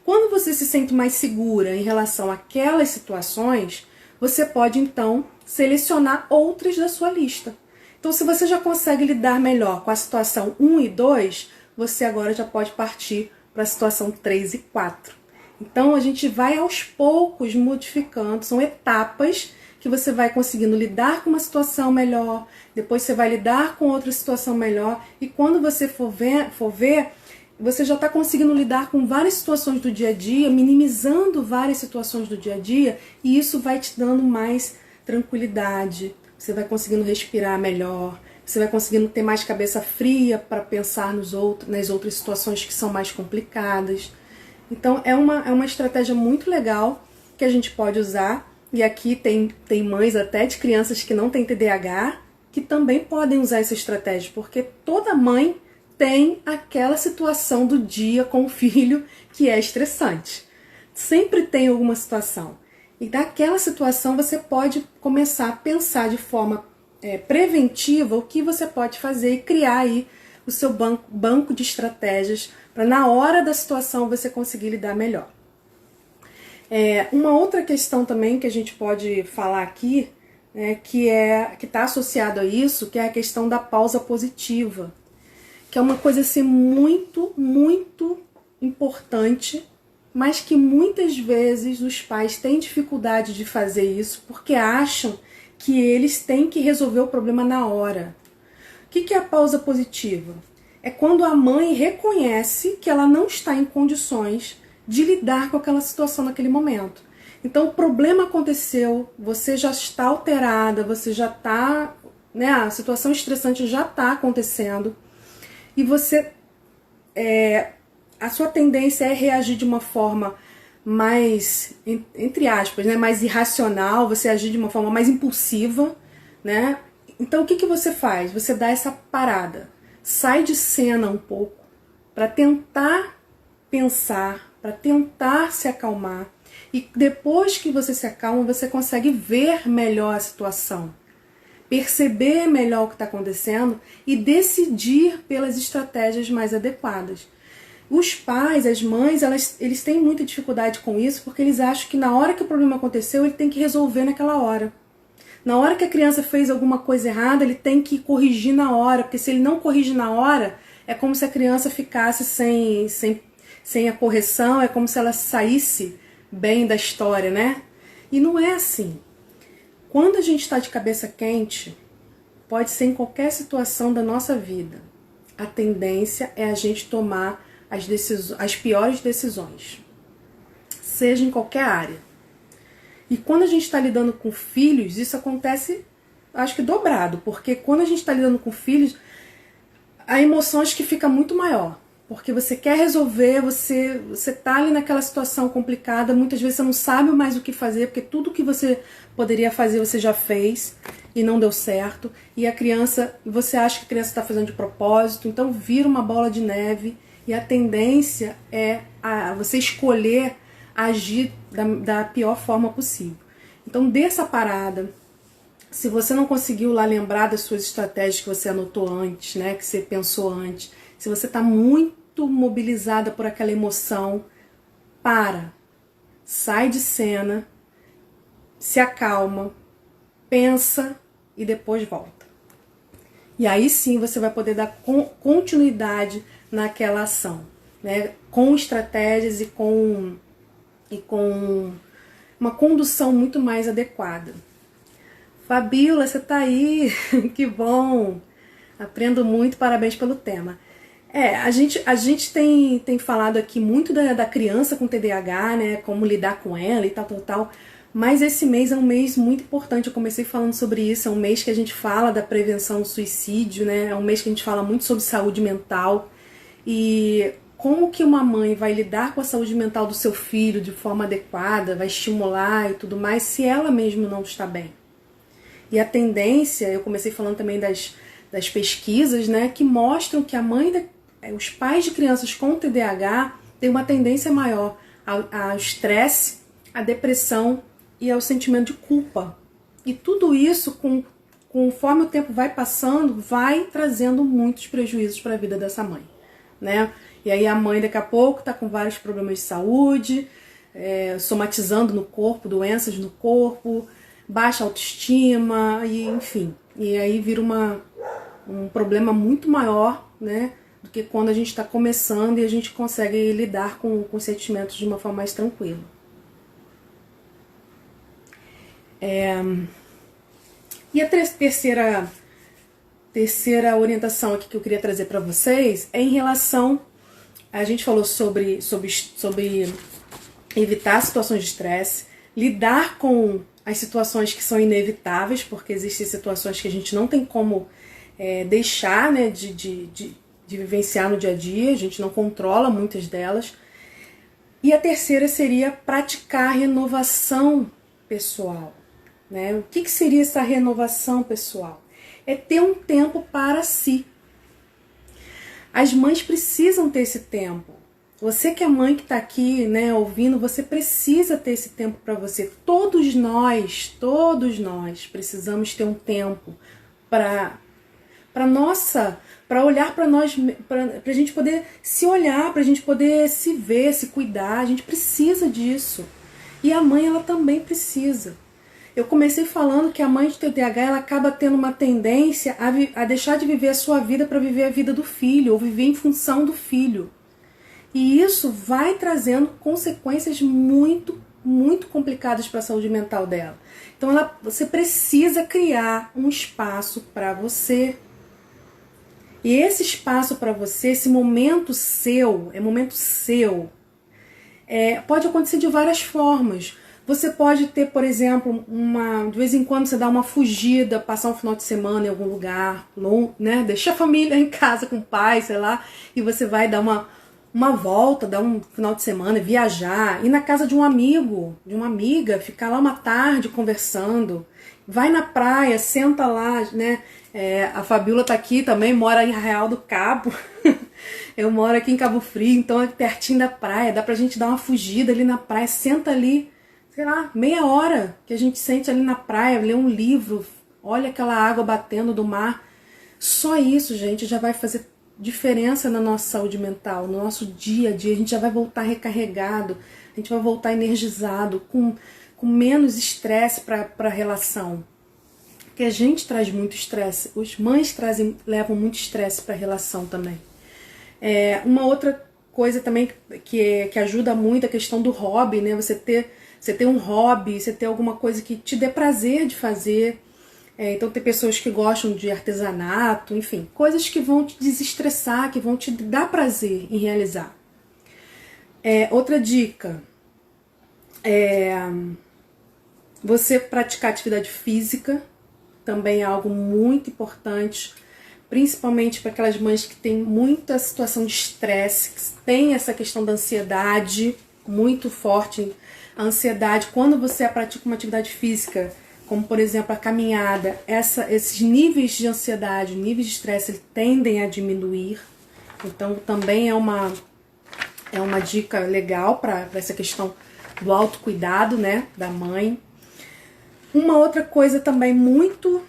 Quando você se sente mais segura em relação àquelas situações, você pode então selecionar outras da sua lista. Então, se você já consegue lidar melhor com a situação 1 e 2, você agora já pode partir para a situação 3 e 4. Então, a gente vai aos poucos modificando, são etapas que você vai conseguindo lidar com uma situação melhor, depois você vai lidar com outra situação melhor, e quando você for ver você já está conseguindo lidar com várias situações do dia a dia, minimizando várias situações do dia a dia, e isso vai te dando mais tranquilidade, você vai conseguindo respirar melhor, você vai conseguindo ter mais cabeça fria para pensar nas outras situações que são mais complicadas. Então é uma estratégia muito legal que a gente pode usar. E aqui tem mães até de crianças que não têm TDAH que também podem usar essa estratégia, porque toda mãe tem aquela situação do dia com o filho que é estressante. Sempre tem alguma situação. E daquela situação você pode começar a pensar de forma preventiva o que você pode fazer e criar aí o seu banco de estratégias para na hora da situação você conseguir lidar melhor. Uma outra questão também que a gente pode falar aqui, que está associado a isso, que é a questão da pausa positiva, que é uma coisa assim muito, muito importante, mas que muitas vezes os pais têm dificuldade de fazer isso porque acham que eles têm que resolver o problema na hora. O que é a pausa positiva? É quando a mãe reconhece que ela não está em condições de lidar com aquela situação naquele momento. Então o problema aconteceu, você já está alterada, você já está, né, a situação estressante já está acontecendo e você, a sua tendência é reagir de uma forma mais, entre aspas, né, mais irracional, você agir de uma forma mais impulsiva, né? Então o que você faz? Você dá essa parada, sai de cena um pouco para tentar pensar, para tentar se acalmar. E depois que você se acalma, você consegue ver melhor a situação, perceber melhor o que está acontecendo e decidir pelas estratégias mais adequadas. Os pais, as mães, eles têm muita dificuldade com isso porque eles acham que na hora que o problema aconteceu, ele tem que resolver naquela hora. Na hora que a criança fez alguma coisa errada, ele tem que corrigir na hora, porque se ele não corrige na hora, é como se a criança ficasse sem a correção, é como se ela saísse bem da história, né? E não é assim. Quando a gente está de cabeça quente, pode ser em qualquer situação da nossa vida, a tendência é a gente tomar as piores decisões, seja em qualquer área. E quando a gente está lidando com filhos, isso acontece, acho que dobrado, porque quando a gente está lidando com filhos, a emoção acho que fica muito maior. Porque você quer resolver, você tá ali naquela situação complicada, muitas vezes você não sabe mais o que fazer, porque tudo que você poderia fazer você já fez e não deu certo. E a criança, você acha que a criança está fazendo de propósito, então vira uma bola de neve e a tendência é você escolher agir da pior forma possível. Então dê essa parada. Se você não conseguiu lá lembrar das suas estratégias que você anotou antes, né, que você pensou antes, se você está muito mobilizada por aquela emoção, sai de cena, se acalma, pensa e depois volta. E aí sim você vai poder dar continuidade naquela ação, né, com estratégias e com uma condução muito mais adequada. Fabíola, você tá aí, que bom, aprendo muito, parabéns pelo tema. A gente tem falado aqui muito da criança com TDAH, né, como lidar com ela e tal, mas esse mês é um mês muito importante, eu comecei falando sobre isso, é um mês que a gente fala da prevenção do suicídio, né, é um mês que a gente fala muito sobre saúde mental, e como que uma mãe vai lidar com a saúde mental do seu filho de forma adequada, vai estimular e tudo mais, se ela mesma não está bem. E a tendência, eu comecei falando também das pesquisas, né, que mostram que os pais de crianças com TDAH têm uma tendência maior ao estresse, à depressão e ao sentimento de culpa. E tudo isso, conforme o tempo vai passando, vai trazendo muitos prejuízos para a vida dessa mãe, né? E aí a mãe daqui a pouco está com vários problemas de saúde, somatizando no corpo, doenças no corpo, baixa autoestima, e enfim. E aí vira um problema muito maior, né, do que quando a gente está começando e a gente consegue lidar com os sentimentos de uma forma mais tranquila. E a terceira orientação aqui que eu queria trazer para vocês é em relação... A gente falou sobre evitar situações de estresse, lidar com as situações que são inevitáveis, porque existem situações que a gente não tem como deixar, né, de vivenciar no dia a dia, a gente não controla muitas delas. E a terceira seria praticar a renovação pessoal, né? O que seria essa renovação pessoal? É ter um tempo para si. As mães precisam ter esse tempo. Você que é mãe que está aqui, né, ouvindo, você precisa ter esse tempo para você. Todos nós precisamos ter um tempo para olhar para nós, para a gente poder se olhar, para a gente poder se ver, se cuidar. A gente precisa disso. E a mãe, ela também precisa. Eu comecei falando que a mãe de TDAH, ela acaba tendo uma tendência a deixar de viver a sua vida para viver a vida do filho, ou viver em função do filho. E isso vai trazendo consequências muito, muito complicadas para a saúde mental dela. Então você precisa criar um espaço para você. E esse espaço para você, esse momento seu, momento seu, pode acontecer de várias formas. Você pode ter, por exemplo, de vez em quando você dá uma fugida, passar um final de semana em algum lugar, né? Deixa a família em casa com o pai, sei lá, e você vai dar uma volta, dar um final de semana, viajar, ir na casa de um amigo, de uma amiga, ficar lá uma tarde conversando, vai na praia, senta lá, né? A Fabíola tá aqui também, mora em Arraial do Cabo, eu moro aqui em Cabo Frio, então é pertinho da praia, dá pra gente dar uma fugida ali na praia, senta ali, sei lá, meia hora que a gente sente ali na praia, lê um livro, olha aquela água batendo do mar. Só isso, gente, já vai fazer diferença na nossa saúde mental, no nosso dia a dia. A gente já vai voltar recarregado, a gente vai voltar energizado, com menos estresse para a relação. Porque a gente traz muito estresse, os mães levam muito estresse para a relação também. Uma outra coisa também que ajuda muito a questão do hobby, né? Você ter um hobby, você ter alguma coisa que te dê prazer de fazer. Então tem pessoas que gostam de artesanato, enfim, coisas que vão te desestressar, que vão te dar prazer em realizar. Outra dica, Você praticar atividade física também é algo muito importante, principalmente para aquelas mães que têm muita situação de estresse, que tem essa questão da ansiedade muito forte. A ansiedade, quando você pratica uma atividade física, como por exemplo a caminhada, esses níveis de ansiedade, níveis de estresse, tendem a diminuir. Então também é uma dica legal para essa questão do autocuidado, né, da mãe. Uma outra coisa também muito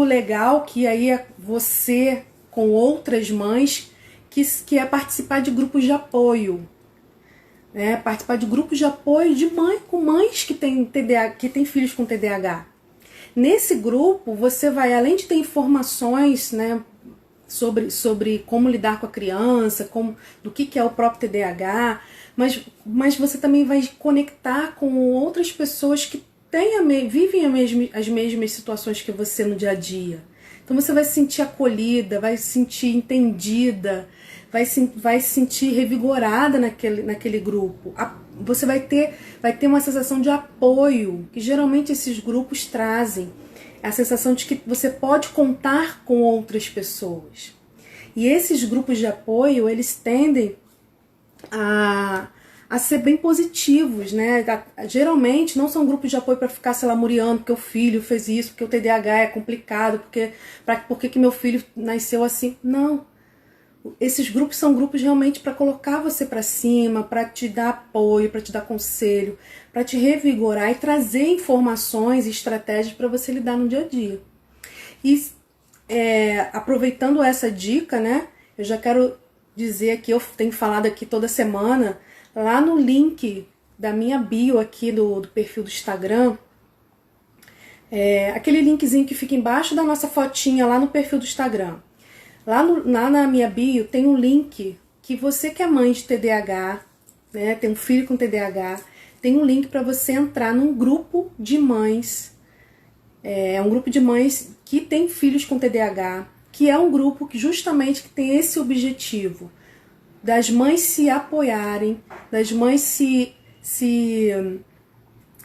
legal, que aí é você com outras mães, que é participar de grupos de apoio. Participar de grupos de apoio de com mães que têm TDAH, que têm filhos com TDAH. Nesse grupo, você vai, além de ter informações, né, sobre como lidar com a criança, do que é o próprio TDAH, mas você também vai conectar com outras pessoas que vivem as mesmas situações que você no dia a dia. Então você vai se sentir acolhida, vai se sentir entendida, vai se sentir revigorada naquele grupo. Você vai ter uma sensação de apoio, que geralmente esses grupos trazem. A sensação de que você pode contar com outras pessoas. E esses grupos de apoio, eles tendem a ser bem positivos, né? Geralmente não são grupos de apoio para ficar se lamuriando porque o filho fez isso, porque o TDAH é complicado, porque que meu filho nasceu assim. Não. Esses grupos são grupos realmente para colocar você para cima, para te dar apoio, para te dar conselho, para te revigorar e trazer informações e estratégias para você lidar no dia a dia. E aproveitando essa dica, né, eu já quero dizer que eu tenho falado aqui toda semana, lá no link da minha bio aqui do perfil do Instagram, aquele linkzinho que fica embaixo da nossa fotinha lá no perfil do Instagram. Lá na minha bio tem um link que você que é mãe de TDAH, né, tem um filho com TDAH, tem um link para você entrar num grupo de mães, um grupo de mães que tem filhos com TDAH, que é um grupo que justamente que tem esse objetivo, das mães se apoiarem, das mães se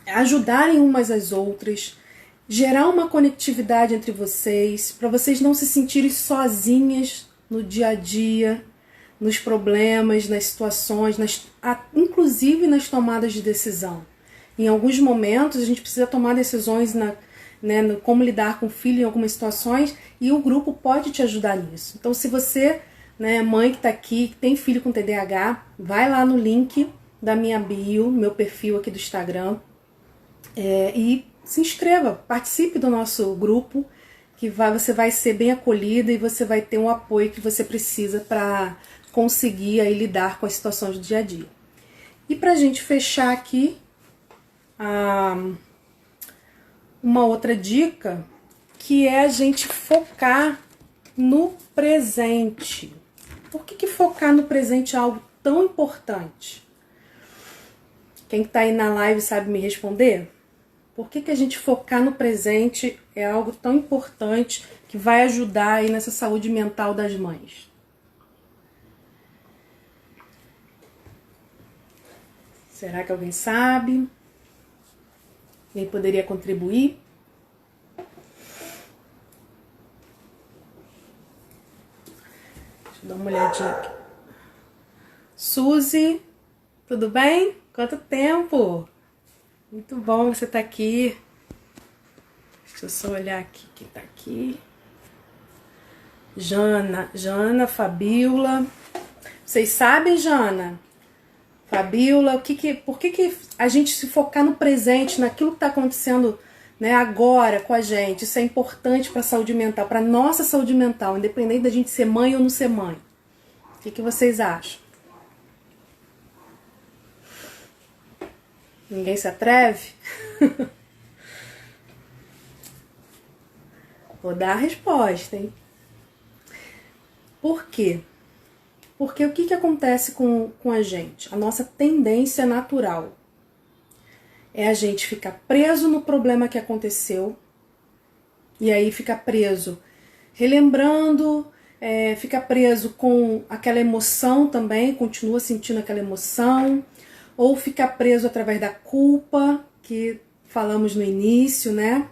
ajudarem umas às outras, gerar uma conectividade entre vocês, para vocês não se sentirem sozinhas no dia a dia, nos problemas, nas situações, inclusive nas tomadas de decisão. Em alguns momentos a gente precisa tomar decisões como lidar com o filho em algumas situações, e o grupo pode te ajudar nisso. Então se você, né, mãe que está aqui, que tem filho com TDAH, vai lá no link da minha bio, meu perfil aqui do Instagram, e se inscreva, participe do nosso grupo, que você vai ser bem acolhida e você vai ter um apoio que você precisa para conseguir aí lidar com as situações do dia a dia. E para a gente fechar aqui, uma outra dica, que é a gente focar no presente. Por que focar no presente é algo tão importante? Quem está aí na live sabe me responder? Por que a gente focar no presente é algo tão importante que vai ajudar aí nessa saúde mental das mães? Será que alguém sabe? Quem poderia contribuir? Deixa eu dar uma olhadinha aqui. Suzy, tudo bem? Quanto tempo? Muito bom você estar aqui. Deixa eu só olhar aqui quem tá aqui. Jana, Fabiola. Vocês sabem, Jana? Fabiola, por que a gente se focar no presente, naquilo que está acontecendo, né, agora com a gente? Isso é importante para a saúde mental, para nossa saúde mental, independente da gente ser mãe ou não ser mãe. O que vocês acham? Ninguém se atreve? Vou dar a resposta, hein? Por quê? Porque o que acontece com a gente? A nossa tendência natural é a gente ficar preso no problema que aconteceu, e aí ficar preso relembrando, fica preso com aquela emoção também, continua sentindo aquela emoção, ou fica preso através da culpa, que falamos no início, né,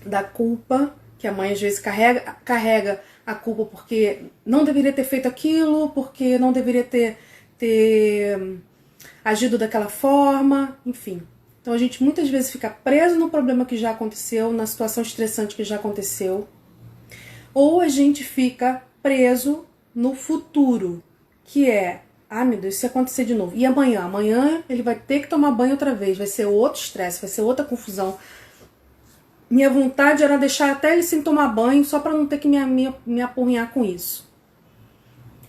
da culpa, que a mãe às vezes carrega a culpa porque não deveria ter feito aquilo, porque não deveria ter agido daquela forma, enfim. Então a gente muitas vezes fica preso no problema que já aconteceu, na situação estressante que já aconteceu, ou a gente fica preso no futuro, que é, meu Deus, se acontecer de novo. E amanhã? Amanhã ele vai ter que tomar banho outra vez, vai ser outro estresse, vai ser outra confusão. Minha vontade era deixar até ele sem tomar banho, só para não ter que me apurrinhar com isso.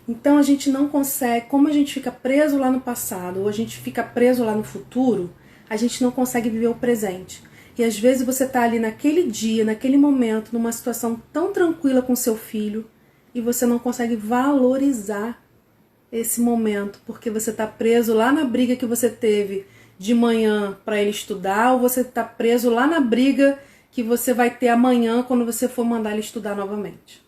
Então a gente não consegue, como a gente fica preso lá no passado, ou a gente fica preso lá no futuro, a gente não consegue viver o presente. E às vezes você tá ali naquele dia, naquele momento, numa situação tão tranquila com seu filho, e você não consegue valorizar esse momento, porque você tá preso lá na briga que você teve de manhã para ele estudar, ou você tá preso lá na briga que você vai ter amanhã quando você for mandar ele estudar novamente.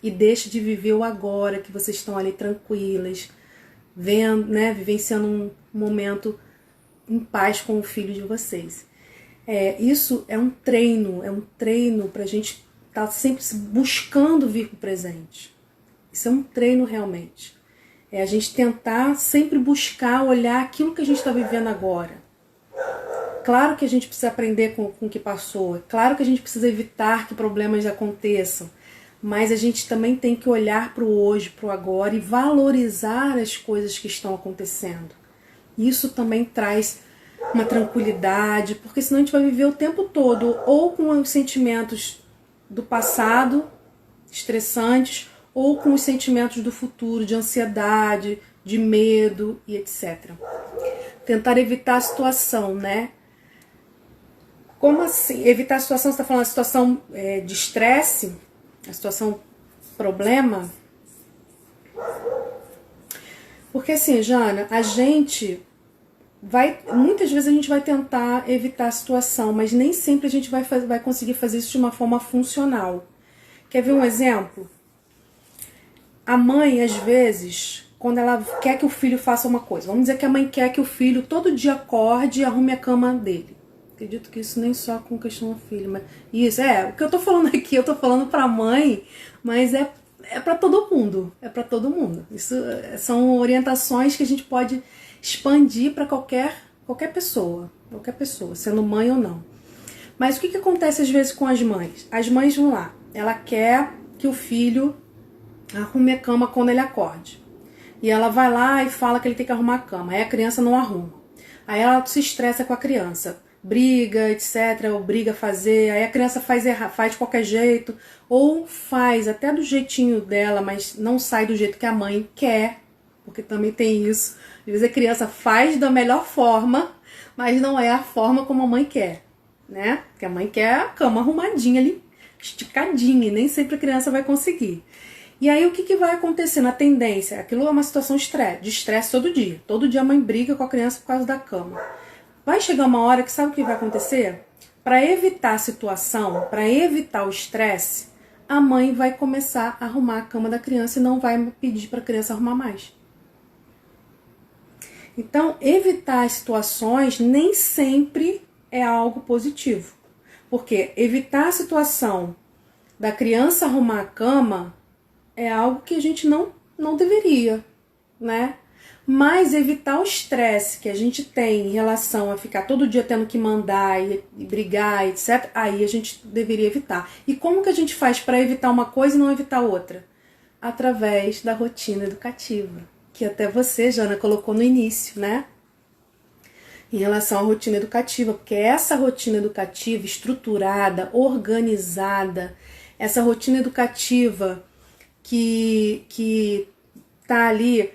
E deixe de viver o agora, que vocês estão ali tranquilas, vendo, né, vivenciando um momento em paz com o filho de vocês. Isso é um treino pra gente estar sempre buscando vir pro presente. Isso é um treino realmente. É a gente tentar sempre buscar, olhar aquilo que a gente está vivendo agora. Claro que a gente precisa aprender com o que passou, é claro que a gente precisa evitar que problemas aconteçam, mas a gente também tem que olhar para o hoje, para o agora e valorizar as coisas que estão acontecendo. Isso também traz uma tranquilidade, porque senão a gente vai viver o tempo todo ou com os sentimentos do passado, estressantes, ou com os sentimentos do futuro, de ansiedade, de medo e etc. Tentar evitar a situação, né? Como assim? Evitar a situação, você está falando a situação de estresse, a situação problema? Porque assim, Jana, a gente muitas vezes a gente vai tentar evitar a situação, mas nem sempre a gente vai conseguir fazer isso de uma forma funcional. Quer ver um exemplo? A mãe, às vezes, quando ela quer que o filho faça uma coisa, vamos dizer que a mãe quer que o filho todo dia acorde e arrume a cama dele. Acredito que isso nem só com questão do filho, mas isso, o que eu tô falando aqui, eu tô falando pra mãe, mas é pra todo mundo, é pra todo mundo. Isso são orientações que a gente pode expandir para qualquer pessoa, sendo mãe ou não. Mas o que acontece às vezes com as mães? As mães vão lá, ela quer que o filho arrume a cama quando ele acorde. E ela vai lá e fala que ele tem que arrumar a cama, aí a criança não arruma. Aí ela se estressa com a criança, briga, etc, obriga a fazer, aí a criança faz de qualquer jeito, ou faz até do jeitinho dela, mas não sai do jeito que a mãe quer, porque também tem isso. Às vezes a criança faz da melhor forma, mas não é a forma como a mãe quer, né? Porque a mãe quer a cama arrumadinha ali, esticadinha, e nem sempre a criança vai conseguir. E aí o que vai acontecer na tendência? Aquilo é uma situação de estresse todo dia. Todo dia a mãe briga com a criança por causa da cama. Vai chegar uma hora que sabe o que vai acontecer? Para evitar a situação, para evitar o estresse, a mãe vai começar a arrumar a cama da criança e não vai pedir para a criança arrumar mais. Então, evitar as situações nem sempre é algo positivo. Porque evitar a situação da criança arrumar a cama é algo que a gente não deveria, né? Mas evitar o estresse que a gente tem em relação a ficar todo dia tendo que mandar e brigar, etc., aí a gente deveria evitar. E como que a gente faz para evitar uma coisa e não evitar outra? Através da rotina educativa, que até você, Jana, colocou no início, né? Em relação à rotina educativa, porque essa rotina educativa estruturada, organizada, essa rotina educativa que tá ali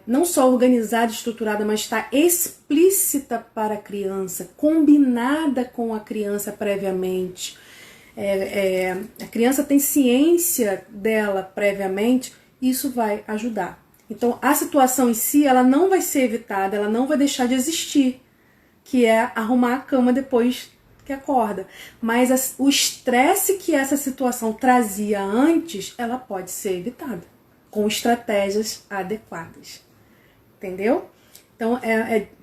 não só organizada, estruturada, mas está explícita para a criança, combinada com a criança previamente. A criança tem ciência dela previamente, isso vai ajudar. Então, a situação em si, ela não vai ser evitada, ela não vai deixar de existir, que é arrumar a cama depois que acorda. Mas o estresse que essa situação trazia antes, ela pode ser evitada com estratégias adequadas. Entendeu? Então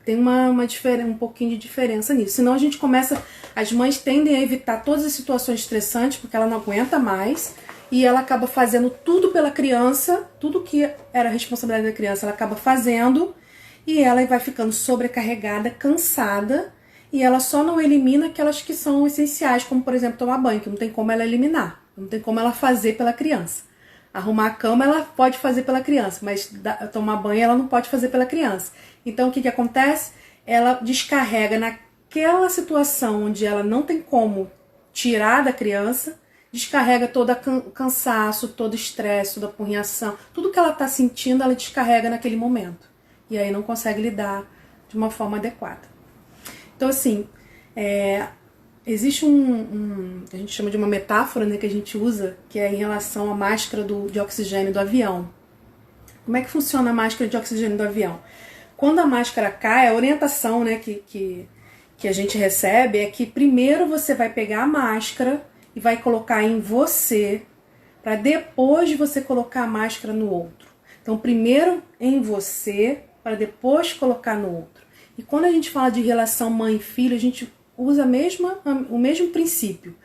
tem um pouquinho de diferença nisso. Senão a gente começa, as mães tendem a evitar todas as situações estressantes porque ela não aguenta mais e ela acaba fazendo tudo pela criança, tudo que era responsabilidade da criança ela acaba fazendo e ela vai ficando sobrecarregada, cansada, e ela só não elimina aquelas que são essenciais, como por exemplo tomar banho, que não tem como ela eliminar, não tem como ela fazer pela criança. Arrumar a cama ela pode fazer pela criança, mas tomar banho ela não pode fazer pela criança. Então o que acontece? Ela descarrega naquela situação onde ela não tem como tirar da criança, descarrega todo o cansaço, todo o estresse, toda a apurrinhação, tudo que ela está sentindo ela descarrega naquele momento. E aí não consegue lidar de uma forma adequada. Então assim, existe a gente chama de uma metáfora, né, que a gente usa, que é em relação à máscara de oxigênio do avião. Como é que funciona a máscara de oxigênio do avião? Quando a máscara cai, a orientação, né, que a gente recebe é que primeiro você vai pegar a máscara e vai colocar em você, para depois você colocar a máscara no outro. Então primeiro em você, para depois colocar no outro. E quando a gente fala de relação mãe e filho, a gente usa o mesmo princípio.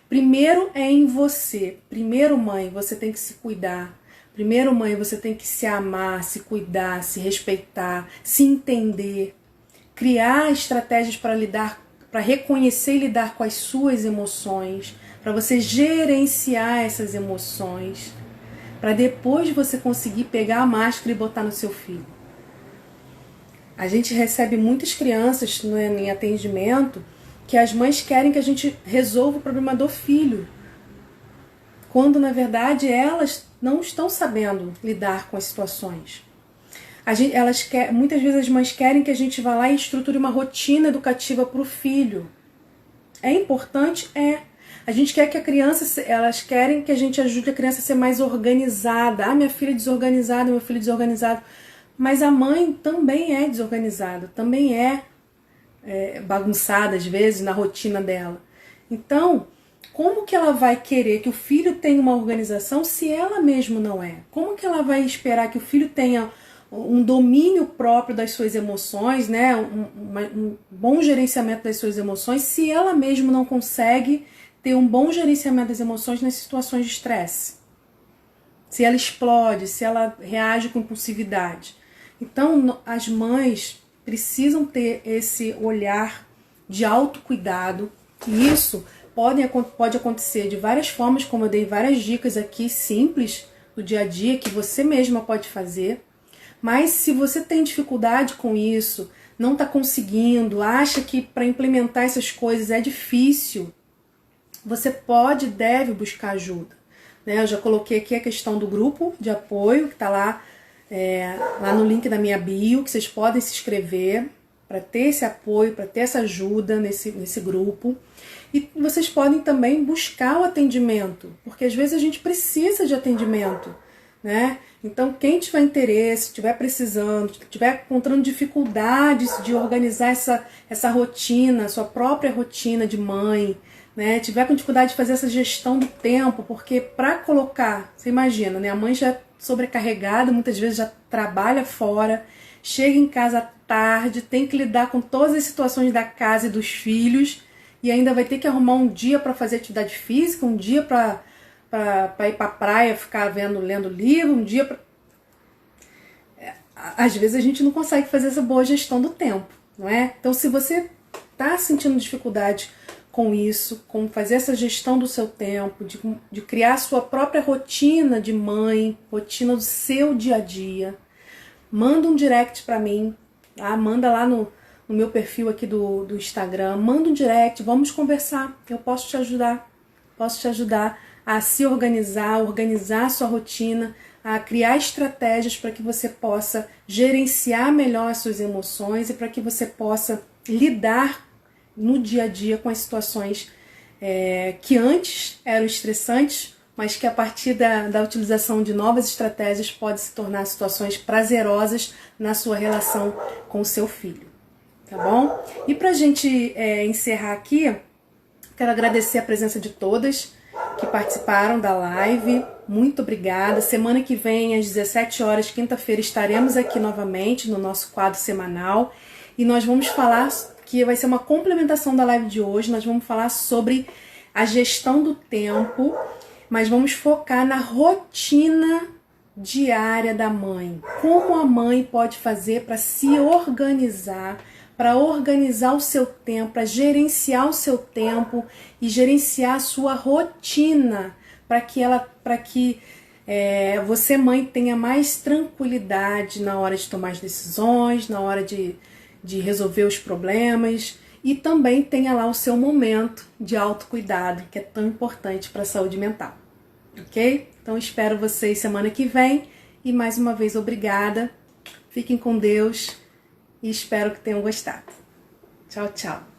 Primeiro é em você. Primeiro, mãe, você tem que se cuidar. Primeiro, mãe, você tem que se amar, se cuidar, se respeitar, se entender. Criar estratégias para reconhecer e lidar com as suas emoções, para você gerenciar essas emoções, para depois você conseguir pegar a máscara e botar no seu filho. A gente recebe muitas crianças em atendimento que as mães querem que a gente resolva o problema do filho, quando na verdade elas não estão sabendo lidar com as situações. Muitas vezes as mães querem que a gente vá lá e estruture uma rotina educativa para o filho. É importante? A gente quer que elas querem que a gente ajude a criança a ser mais organizada. Minha filha é desorganizada, meu filho é desorganizado. Mas a mãe também é desorganizada, também é bagunçada às vezes na rotina dela. Então, como que ela vai querer que o filho tenha uma organização se ela mesma não é? Como que ela vai esperar que o filho tenha um domínio próprio das suas emoções, né? Um bom gerenciamento das suas emoções, se ela mesma não consegue ter um bom gerenciamento das emoções nas situações de estresse? Se ela explode, se ela reage com impulsividade. Então, as mães precisam ter esse olhar de autocuidado, e isso pode acontecer de várias formas, como eu dei várias dicas aqui simples do dia a dia, que você mesma pode fazer. Mas se você tem dificuldade com isso, não está conseguindo, acha que para implementar essas coisas é difícil, você pode e deve buscar ajuda. Eu já coloquei aqui a questão do grupo de apoio, que está lá no link da minha bio, que vocês podem se inscrever para ter esse apoio, para ter essa ajuda nesse grupo. E vocês podem também buscar o atendimento, porque às vezes a gente precisa de atendimento, né? Então, quem tiver interesse, estiver precisando, estiver encontrando dificuldades de organizar essa rotina, sua própria rotina de mãe, né? Tiver com dificuldade de fazer essa gestão do tempo, porque para colocar, você imagina, né? A mãe já é sobrecarregada, muitas vezes já trabalha fora, chega em casa tarde, tem que lidar com todas as situações da casa e dos filhos, e ainda vai ter que arrumar um dia para fazer atividade física, um dia para ir para a praia, ficar lendo livro, um dia para... Às vezes a gente não consegue fazer essa boa gestão do tempo, não é? Então, se você está sentindo dificuldade com isso, com fazer essa gestão do seu tempo, de criar a sua própria rotina de mãe, rotina do seu dia a dia, manda um direct para mim, tá? Manda lá no meu perfil aqui do Instagram, manda um direct, vamos conversar, eu posso te ajudar a se organizar a sua rotina, a criar estratégias para que você possa gerenciar melhor as suas emoções e para que você possa lidar no dia a dia com as situações que antes eram estressantes, mas que a partir da utilização de novas estratégias pode se tornar situações prazerosas na sua relação com o seu filho, tá bom? E pra gente encerrar aqui, quero agradecer a presença de todas, que participaram da live. Muito obrigada. Semana que vem, às 17 horas, quinta-feira, estaremos aqui novamente no nosso quadro semanal. E nós vamos falar, que vai ser uma complementação da live de hoje, nós vamos falar sobre a gestão do tempo, mas vamos focar na rotina diária da mãe. Como a mãe pode fazer para se organizar, para organizar o seu tempo, para gerenciar o seu tempo e gerenciar a sua rotina, para que você, mãe, tenha mais tranquilidade na hora de tomar as decisões, na hora de resolver os problemas, e também tenha lá o seu momento de autocuidado, que é tão importante para a saúde mental. Ok? Então espero vocês semana que vem e mais uma vez obrigada. Fiquem com Deus e espero que tenham gostado. Tchau, tchau.